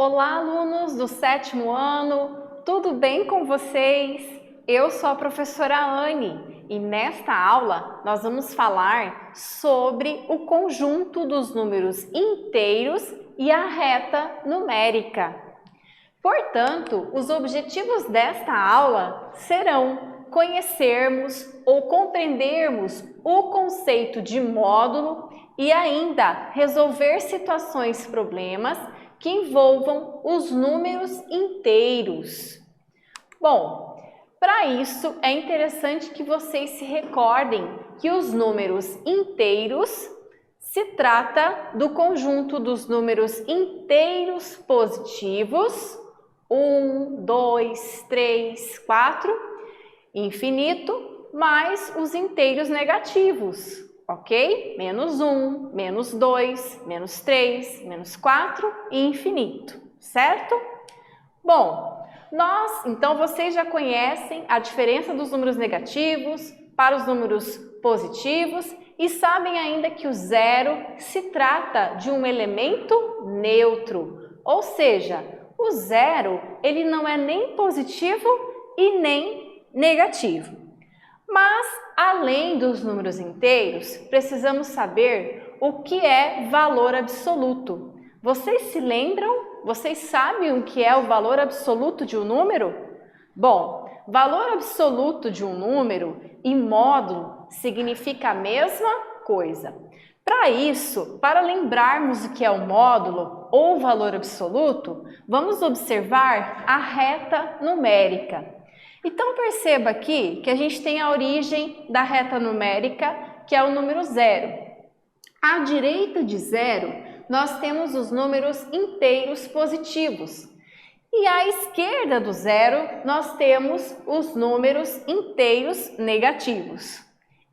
Olá, alunos do 7º ano, tudo bem com vocês? Eu sou a professora Anne e nesta aula nós vamos falar sobre o conjunto dos números inteiros e a reta numérica. Portanto, os objetivos desta aula serão conhecermos ou compreendermos o conceito de módulo e ainda resolver situações, problemas que envolvam os números inteiros. Bom, para isso é interessante que vocês se recordem que os números inteiros se trata do conjunto dos números inteiros positivos, 1, 2, 3, 4, infinito, mais os inteiros negativos. Ok? Menos 1, menos 2, menos 3, menos 4 e infinito, certo? Bom, então vocês já conhecem a diferença dos números negativos para os números positivos e sabem ainda que o zero se trata de um elemento neutro, ou seja, o zero ele não é nem positivo e nem negativo. Mas, além dos números inteiros, precisamos saber o que é valor absoluto. Vocês se lembram? Vocês sabem o que é o valor absoluto de um número? Bom, valor absoluto de um número e módulo significa a mesma coisa. Para isso, para lembrarmos o que é o módulo ou valor absoluto, vamos observar a reta numérica. Então, perceba aqui que a gente tem a origem da reta numérica, que é o número zero. À direita de zero, nós temos os números inteiros positivos. E à esquerda do zero, nós temos os números inteiros negativos.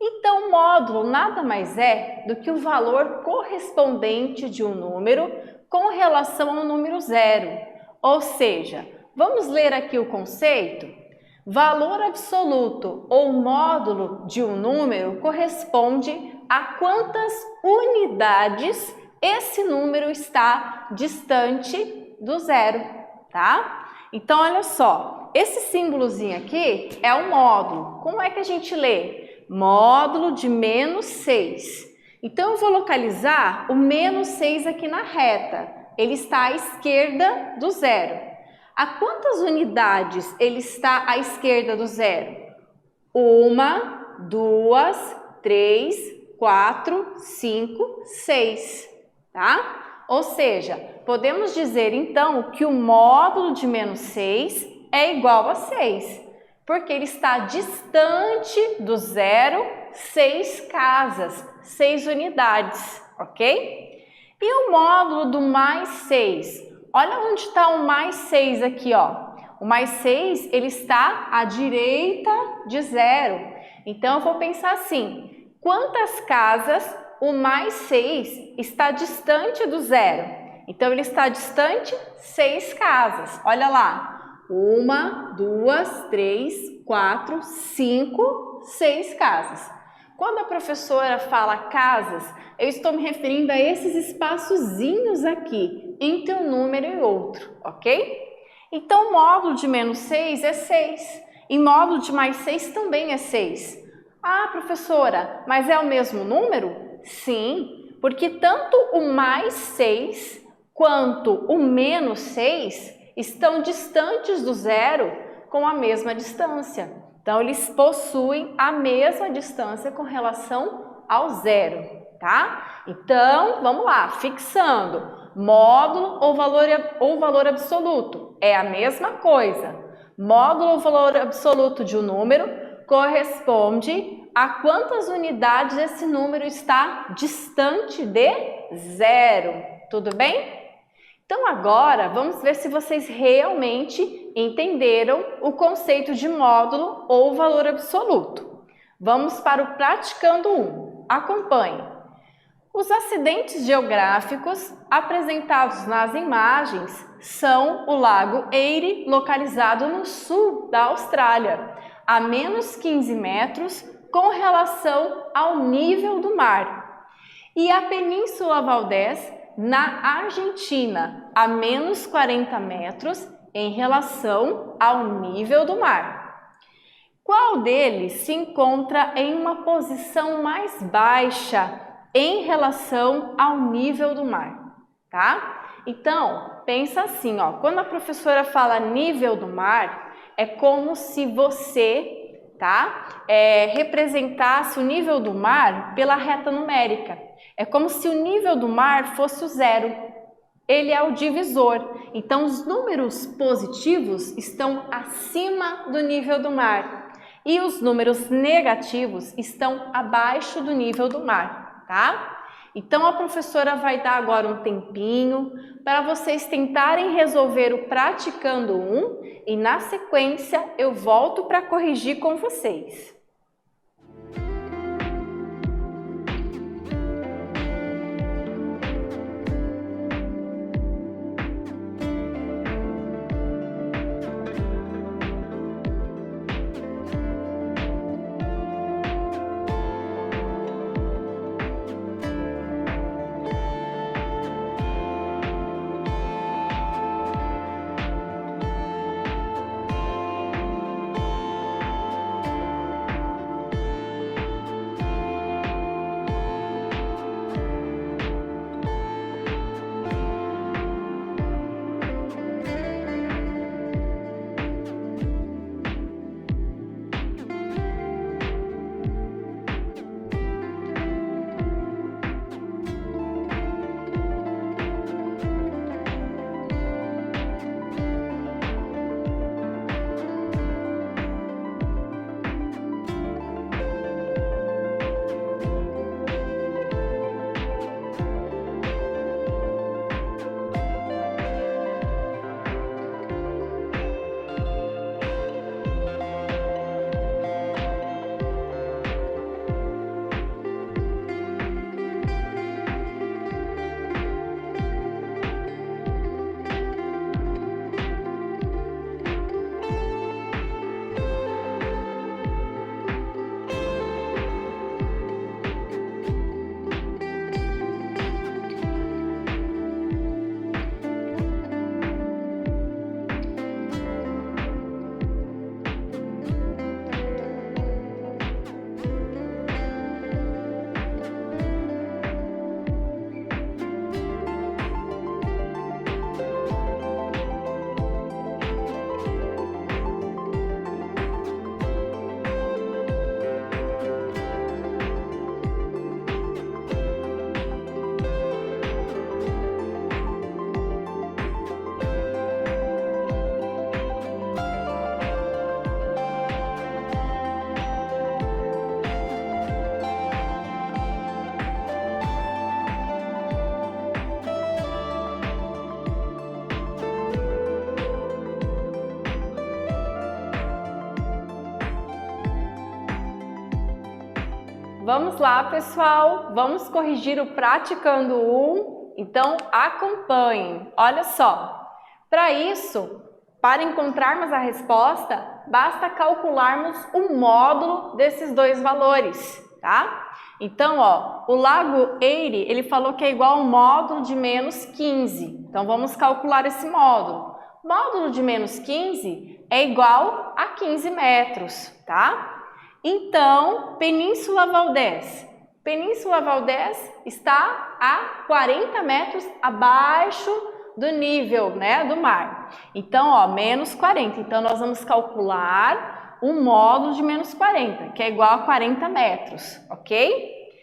Então, o módulo nada mais é do que o valor correspondente de um número com relação ao número zero. Ou seja, vamos ler aqui o conceito? Valor absoluto ou módulo de um número corresponde a quantas unidades esse número está distante do zero, tá? Então, olha só, esse símbolozinho aqui é o módulo. Como é que a gente lê? Módulo de menos 6. Então, eu vou localizar o menos 6 aqui na reta. Ele está à esquerda do zero. A quantas unidades ele está à esquerda do zero? 1, 2, 3, 4, 5, 6, tá? Ou seja, podemos dizer então que o módulo de menos 6 é igual a 6, porque ele está distante do zero 6 casas, 6 unidades, ok? E o módulo do mais 6? Olha onde está o mais 6 aqui, ó. O mais 6, ele está à direita de zero. Então, eu vou pensar assim, quantas casas o mais 6 está distante do zero? Então, ele está distante 6 casas. Olha lá, 1, 2, 3, 4, 5, 6 casas. Quando a professora fala casas, eu estou me referindo a esses espaçozinhos aqui, entre um número e outro, ok? Então, o módulo de menos 6 é 6, e módulo de mais 6 também é 6. Ah, professora, mas é o mesmo número? Sim, porque tanto o mais 6 quanto o menos 6 estão distantes do zero com a mesma distância. Então, eles possuem a mesma distância com relação ao zero, tá? Então, vamos lá, fixando. Módulo ou valor absoluto é a mesma coisa. Módulo ou valor absoluto de um número corresponde a quantas unidades esse número está distante de zero. Tudo bem? Então, agora, vamos ver se vocês realmente entenderam o conceito de módulo ou valor absoluto. Vamos para o praticando 1. Acompanhe. Os acidentes geográficos apresentados nas imagens são o Lago Erie, localizado no sul da Austrália, a menos 15 metros com relação ao nível do mar, e a Península Valdez, na Argentina, a menos 40 metros em relação ao nível do mar. Qual deles se encontra em uma posição mais baixa em relação ao nível do mar, tá? Então, pensa assim, ó, quando a professora fala nível do mar, é como se você, tá, representasse o nível do mar pela reta numérica. É como se o nível do mar fosse o zero. Ele é o divisor. Então, os números positivos estão acima do nível do mar e os números negativos estão abaixo do nível do mar, tá? Então, a professora vai dar agora um tempinho para vocês tentarem resolver o praticando 1 e, na sequência, eu volto para corrigir com vocês. Vamos lá, pessoal, vamos corrigir o praticando 1, então acompanhem. Olha só, para isso, para encontrarmos a resposta, basta calcularmos o módulo desses dois valores, tá? Então, ó, o Lago Eire, ele falou que é igual ao módulo de menos 15, então vamos calcular esse módulo. O módulo de menos 15 é igual a 15 metros, tá? Então, Península Valdez. Península Valdez está a 40 metros abaixo do nível, né, do mar. Então, ó, menos 40. Então, nós vamos calcular o módulo de menos 40, que é igual a 40 metros, ok?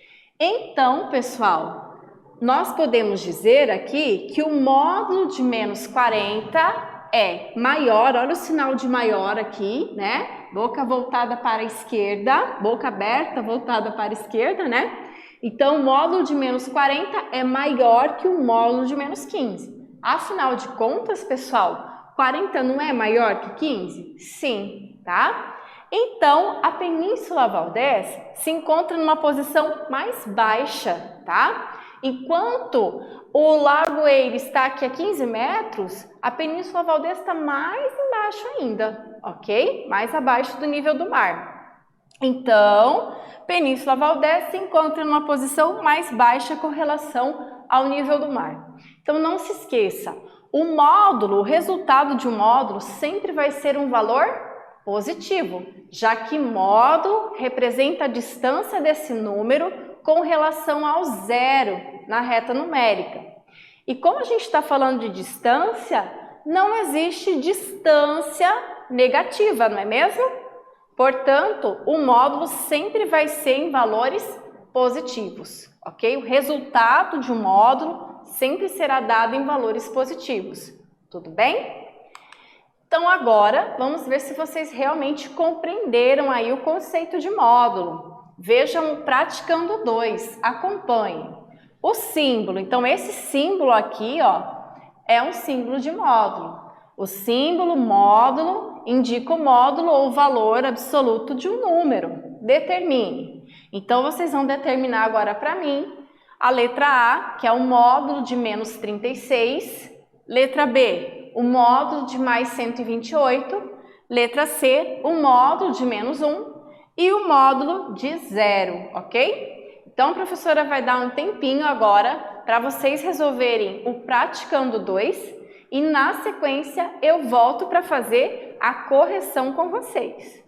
Então, pessoal, nós podemos dizer aqui que o módulo de menos 40 é maior, olha o sinal de maior aqui, né? Boca voltada para a esquerda, boca aberta voltada para a esquerda, né? Então, o módulo de menos 40 é maior que o módulo de menos 15. Afinal de contas, pessoal, 40 não é maior que 15? Sim, tá? Então, a Península Valdez se encontra numa posição mais baixa, tá? Enquanto o Lago Eire está aqui a 15 metros, a Península Valdez está mais embaixo ainda, ok? Mais abaixo do nível do mar. Então, Península Valdez se encontra numa posição mais baixa com relação ao nível do mar. Então não se esqueça, o módulo, o resultado de um módulo sempre vai ser um valor positivo, já que módulo representa a distância desse número com relação ao zero na reta numérica. E como a gente está falando de distância, não existe distância negativa, não é mesmo? Portanto, o módulo sempre vai ser em valores positivos, ok? O resultado de um módulo sempre será dado em valores positivos, tudo bem? Então agora, vamos ver se vocês realmente compreenderam aí o conceito de módulo. Vejam o Praticando 2, acompanhem. O símbolo, então esse símbolo aqui, ó, é um símbolo de módulo. O símbolo módulo indica o módulo ou o valor absoluto de um número. Determine. Então vocês vão determinar agora para mim a letra A, que é o módulo de menos 36, letra B, o módulo de mais 128, letra C, o módulo de menos 1 e o módulo de 0, ok? Então a professora vai dar um tempinho agora para vocês resolverem o Praticando 2 e na sequência eu volto para fazer a correção com vocês.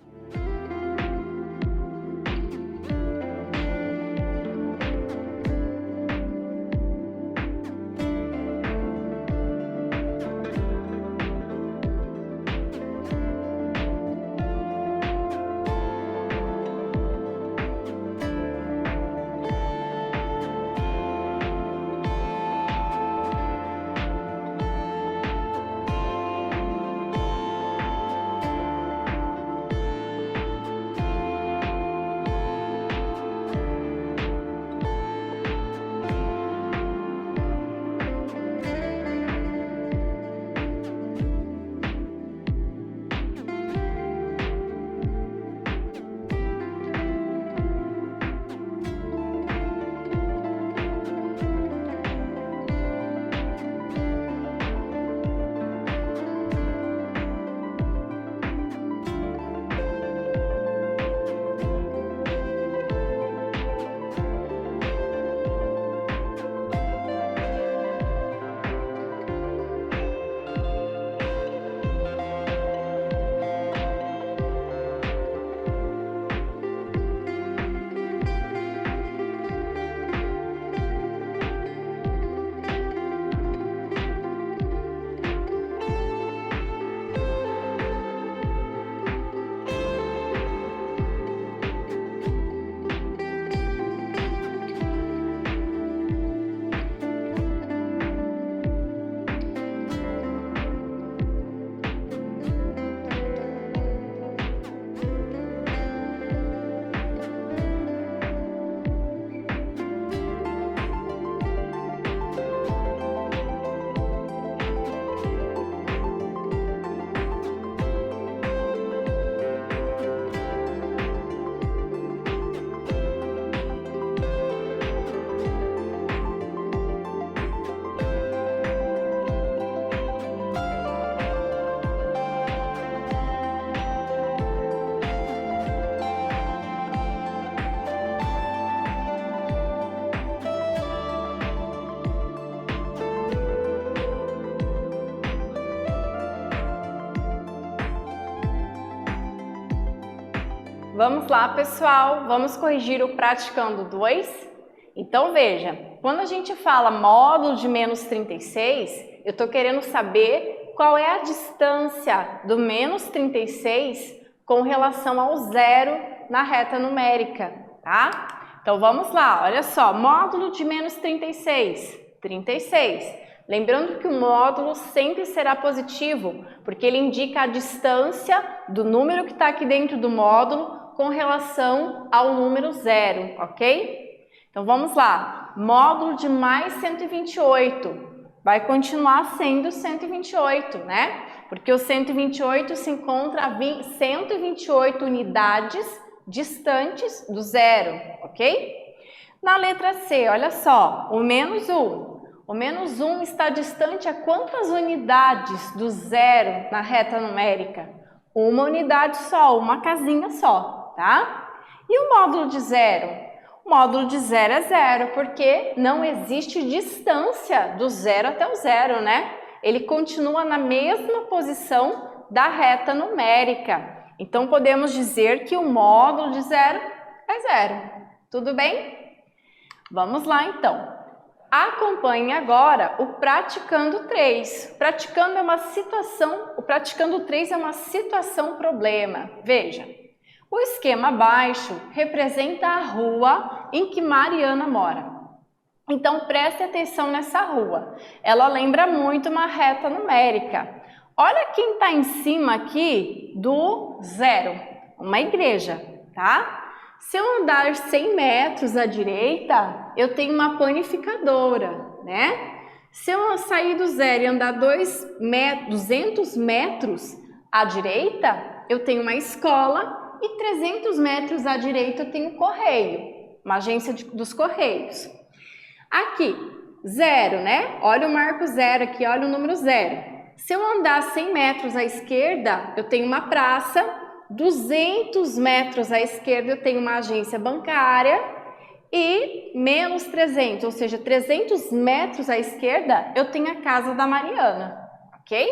Vamos lá, pessoal, vamos corrigir o Praticando 2? Então, veja, quando a gente fala módulo de menos 36, eu estou querendo saber qual é a distância do menos 36 com relação ao zero na reta numérica, tá? Então, vamos lá, olha só, módulo de menos 36, 36. Lembrando que o módulo sempre será positivo, porque ele indica a distância do número que está aqui dentro do módulo com relação ao número zero, ok? Então vamos lá, módulo de mais 128, vai continuar sendo 128, né? Porque o 128 se encontra a 128 unidades distantes do zero, ok? Na letra C, olha só, o menos 1. O menos 1 está distante a quantas unidades do zero na reta numérica? Uma unidade só, uma casinha só, tá? E o módulo de zero? Módulo de 0 é 0, porque não existe distância do 0 até o 0, né? Ele continua na mesma posição da reta numérica. Então, podemos dizer que o módulo de 0 é 0. Tudo bem? Vamos lá, então. Acompanhe agora o praticando 3. O praticando 3 é uma situação problema. Veja, o esquema abaixo representa a rua em que Mariana mora. Então, preste atenção nessa rua. Ela lembra muito uma reta numérica. Olha quem está em cima aqui do 0, uma igreja, tá? Se eu andar 100 metros à direita, eu tenho uma panificadora, né? Se eu sair do 0 e andar 200 metros à direita, eu tenho uma escola e 300 metros à direita eu tenho correio, uma agência dos correios. Aqui, 0, né? Olha o marco 0 aqui, olha o número 0. Se eu andar 100 metros à esquerda, eu tenho uma praça, 200 metros à esquerda eu tenho uma agência bancária e menos 300, ou seja, 300 metros à esquerda eu tenho a casa da Mariana, ok?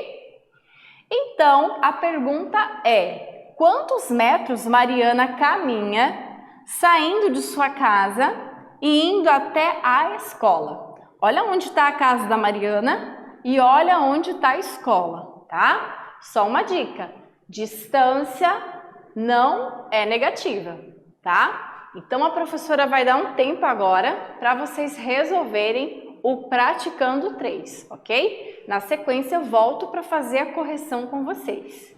Então, a pergunta é, quantos metros Mariana caminha saindo de sua casa e indo até a escola? Olha onde está a casa da Mariana e olha onde está a escola, tá? Só uma dica, distância não é negativa, tá? Então a professora vai dar um tempo agora para vocês resolverem o praticando 3, ok? Na sequência eu volto para fazer a correção com vocês.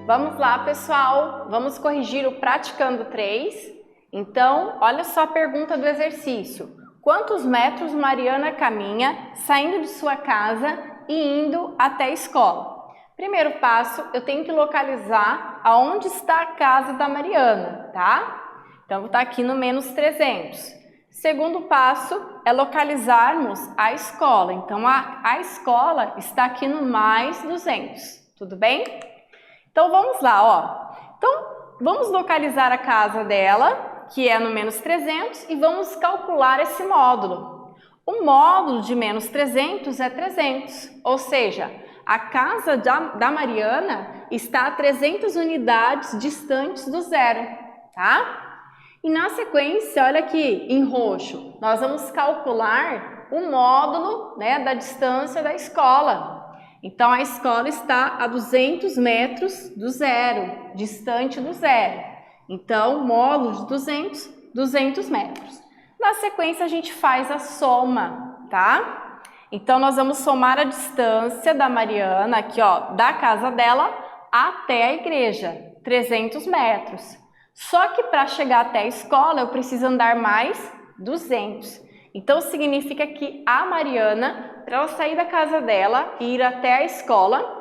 Vamos lá, pessoal, vamos corrigir o praticando 3. Então, olha só a pergunta do exercício. Quantos metros Mariana caminha saindo de sua casa e indo até a escola? Primeiro passo, eu tenho que localizar aonde está a casa da Mariana, tá? Então, vou estar aqui no menos 300. Segundo passo é localizarmos a escola. Então, a escola está aqui no mais 200, tudo bem? Então, vamos lá, ó. Então, vamos localizar a casa dela, que é no menos 300, e vamos calcular esse módulo. O módulo de menos 300 é 300, ou seja, a casa da Mariana está a 300 unidades distantes do zero, tá? E na sequência, olha aqui, em roxo, nós vamos calcular o módulo, né, da distância da escola. Então, a escola está a 200 metros do zero, distante do zero. Então, módulo de 200, 200 metros. Na sequência, a gente faz a soma, tá? Então, nós vamos somar a distância da Mariana, aqui ó, da casa dela até a igreja, 300 metros. Só que para chegar até a escola, eu preciso andar mais 200. Então, significa que a Mariana, para ela sair da casa dela e ir até a escola,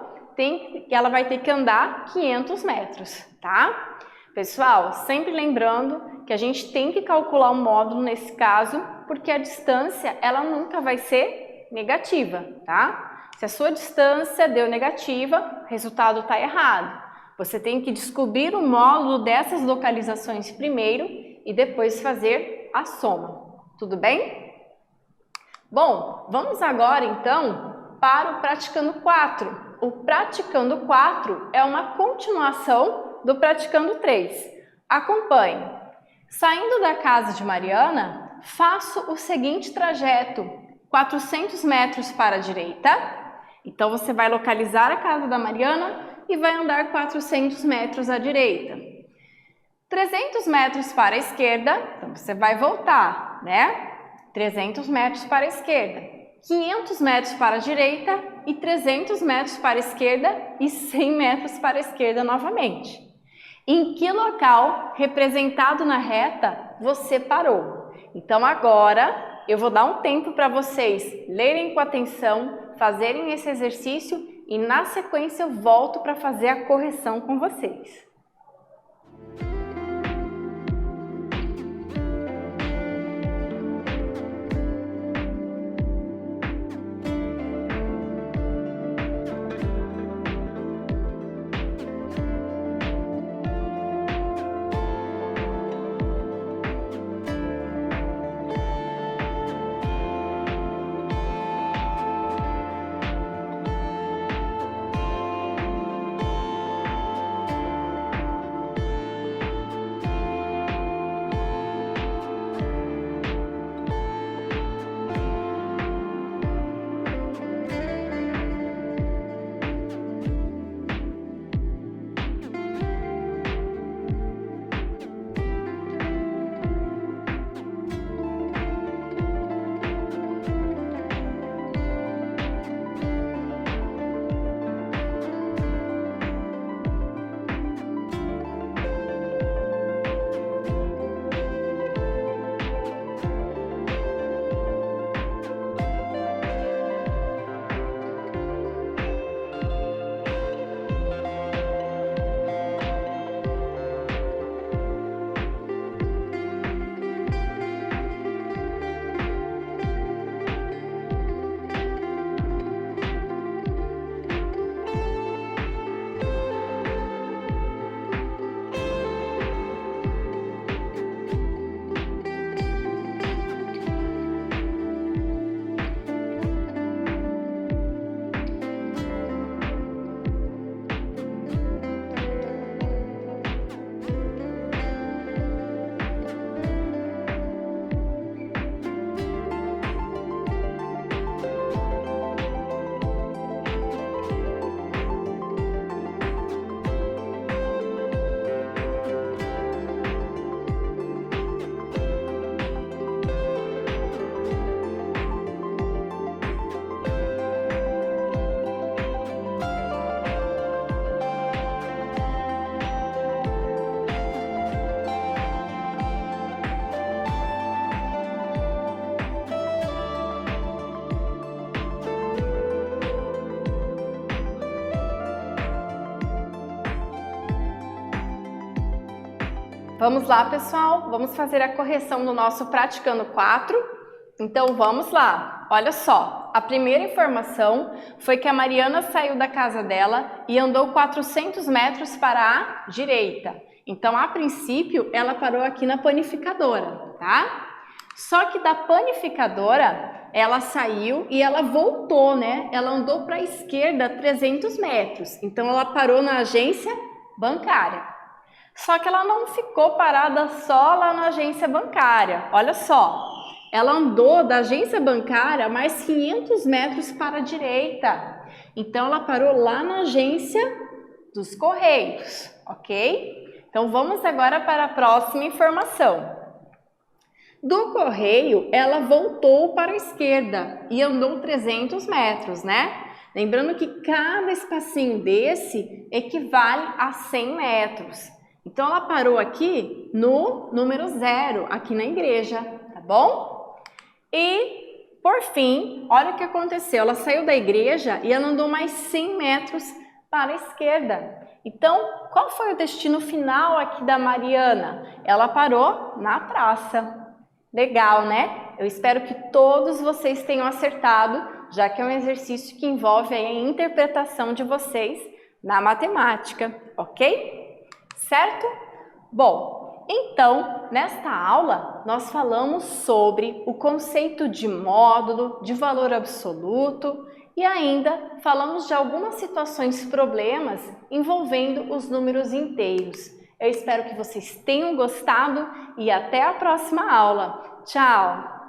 ela vai ter que andar 500 metros, tá? Pessoal, sempre lembrando que a gente tem que calcular o módulo nesse caso, porque a distância, ela nunca vai ser negativa, tá? Se a sua distância deu negativa, o resultado está errado. Você tem que descobrir o módulo dessas localizações primeiro e depois fazer a soma. Tudo bem? Bom, vamos agora então para o praticando 4. O praticando 4 é uma continuação do praticando 3. Acompanhe. Saindo da casa de Mariana, faço o seguinte trajeto: 400 metros para a direita. Então você vai localizar a casa da Mariana e vai andar 400 metros à direita. 300 metros para a esquerda, então você vai voltar, né? 300 metros para a esquerda. 500 metros para a direita e 300 metros para a esquerda e 100 metros para a esquerda novamente. Em que local, representado na reta, você parou? Então agora eu vou dar um tempo para vocês lerem com atenção, fazerem esse exercício e na sequência eu volto para fazer a correção com vocês. Vamos lá, pessoal, vamos fazer a correção do nosso praticando 4. Então, vamos lá. Olha só, a primeira informação foi que a Mariana saiu da casa dela e andou 400 metros para a direita. Então, a princípio, ela parou aqui na panificadora, tá? Só que da panificadora, ela saiu e ela voltou, né? Ela andou para a esquerda 300 metros. Então, ela parou na agência bancária. Só que ela não ficou parada só lá na agência bancária. Olha só, ela andou da agência bancária mais 500 metros para a direita. Então, ela parou lá na agência dos Correios, ok? Então, vamos agora para a próxima informação. Do Correio, ela voltou para a esquerda e andou 300 metros, né? Lembrando que cada espacinho desse equivale a 100 metros. Então, ela parou aqui no número 0, aqui na igreja, tá bom? E, por fim, olha o que aconteceu. Ela saiu da igreja e ela andou mais 100 metros para a esquerda. Então, qual foi o destino final aqui da Mariana? Ela parou na praça. Legal, né? Eu espero que todos vocês tenham acertado, já que é um exercício que envolve a interpretação de vocês na matemática, ok? Certo? Bom, então, nesta aula, nós falamos sobre o conceito de módulo, de valor absoluto e ainda falamos de algumas situações, problemas envolvendo os números inteiros. Eu espero que vocês tenham gostado e até a próxima aula. Tchau!